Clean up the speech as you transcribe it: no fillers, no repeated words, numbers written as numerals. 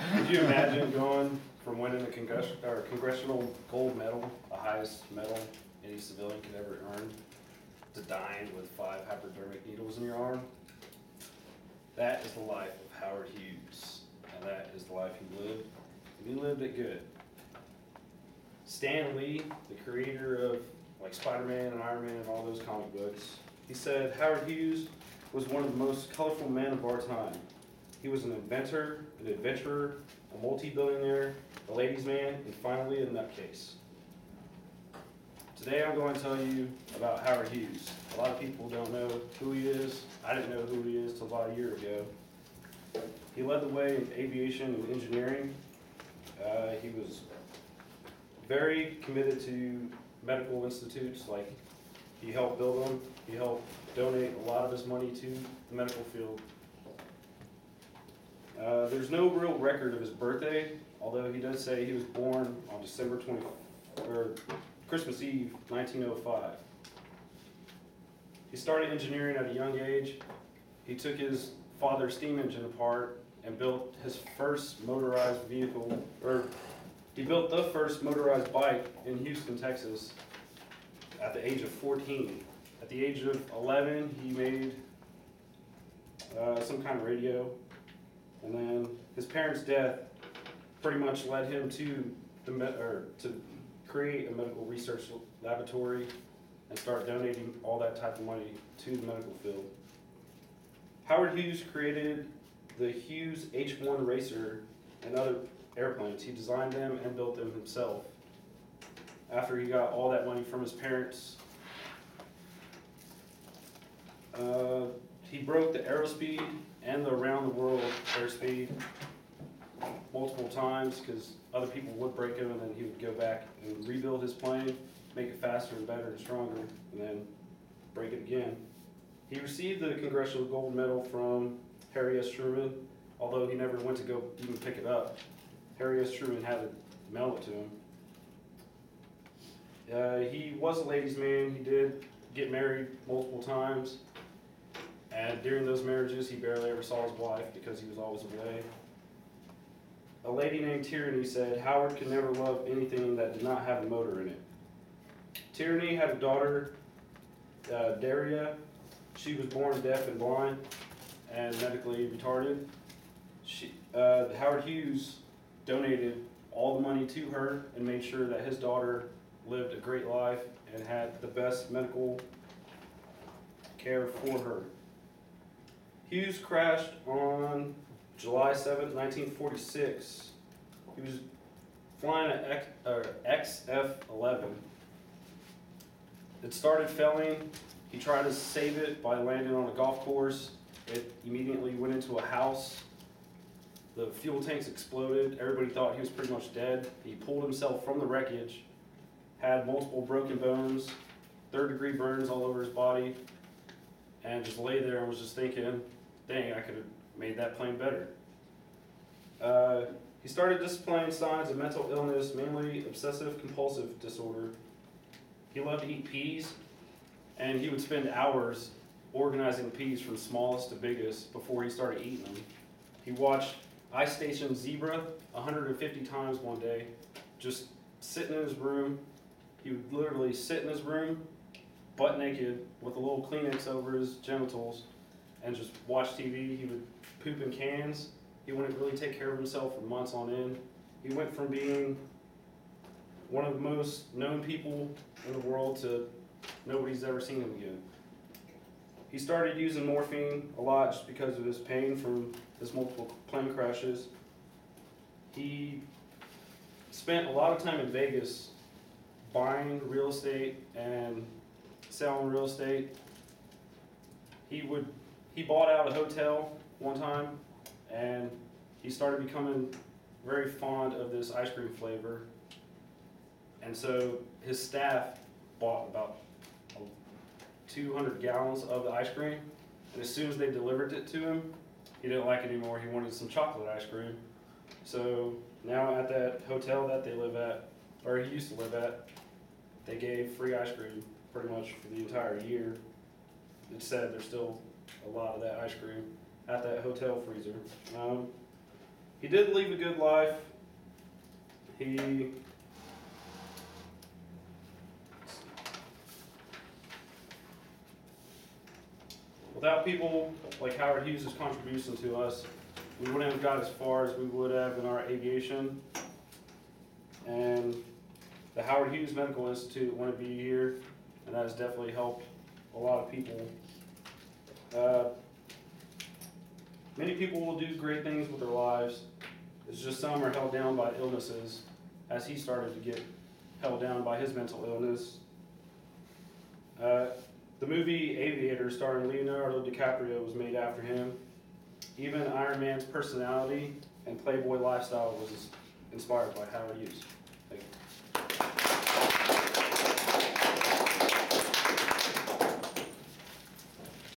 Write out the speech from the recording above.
Could you imagine going from winning a congressional gold medal, the highest medal any civilian could ever earn, to dying with 5 hypodermic needles in your arm? That is the life of Howard Hughes, and that is the life he lived, and he lived it good. Stan Lee, the creator of like Spider-Man and Iron Man and all those comic books, he said Howard Hughes was one of the most colorful men of our time. He was an inventor, an adventurer, a multi-billionaire, a ladies' man, and finally a nutcase. Today I'm going to tell you about Howard Hughes. A lot of people don't know who he is. I didn't know who he is till about a year ago. He led the way in aviation and engineering. He was very committed to medical institutes, like he helped build them. He helped donate a lot of his money to the medical field. There's no real record of his birthday, although he does say he was born on December 20, or Christmas Eve, 1905. He started engineering at a young age. He took his father's steam engine apart and built his first motorized vehicle, or he built the first motorized bike in Houston, Texas at the age of 14. At the age of 11, he made some kind of radio. And then his parents' death pretty much led him to to create a medical research laboratory and start donating all that type of money to the medical field. Howard Hughes created the Hughes H-1 Racer and other airplanes. He designed them and built them himself. After he got all that money from his parents, he broke the aerospeed and the around the world airspeed multiple times because other people would break him, and then he would go back and rebuild his plane, make it faster and better and stronger, and then break it again. He received the Congressional Gold Medal from Harry S. Truman, although he never went to go even pick it up. Harry S. Truman had to mail it to him. He was a ladies' man. He did get married multiple times, and during those marriages he barely ever saw his wife because he was always away. A lady named Tierney said Howard could never love anything that did not have a motor in it. Tierney had a daughter, Daria. She was born deaf and blind and medically retarded. Howard Hughes donated all the money to her and made sure that his daughter lived a great life and had the best medical care for her. Hughes crashed on July 7th, 1946. He was flying an XF-11. It started failing. He tried to save it by landing on a golf course. It immediately went into a house. The fuel tanks exploded. Everybody thought he was pretty much dead. He pulled himself from the wreckage, had multiple broken bones, third-degree burns all over his body, and just lay there and was just thinking, dang, I could have made that plane better. He started displaying signs of mental illness, mainly obsessive-compulsive disorder. He loved to eat peas, and he would spend hours organizing peas from smallest to biggest before he started eating them. He watched Ice Station Zebra 150 times one day, just sitting in his room. He would literally sit in his room, butt naked, with a little Kleenex over his genitals, and just watch TV. He would poop in cans. He wouldn't really take care of himself for months on end. He went from being one of the most known people in the world to nobody's ever seen him again. He started using morphine a lot just because of his pain from his multiple plane crashes. He spent a lot of time in Vegas buying real estate and selling real estate. He bought out a hotel one time, and he started becoming very fond of this ice cream flavor. And so his staff bought about 200 gallons of the ice cream, and as soon as they delivered it to him, he didn't like it anymore. He wanted some chocolate ice cream. So now at that hotel that they live at, or he used to live at, they gave free ice cream pretty much for the entire year. It said there's still a lot of that ice cream. at that hotel freezer. He did leave a good life. He Without people like Howard Hughes' contribution to us, we wouldn't have got as far as we would have in our aviation. And the Howard Hughes Medical Institute wouldn't be here, and that has definitely helped a lot of people. Many people will do great things with their lives. It's just some are held down by illnesses, as he started to get held down by his mental illness. The movie Aviator, starring Leonardo DiCaprio, was made after him. Even Iron Man's personality and playboy lifestyle was inspired by Howard Hughes.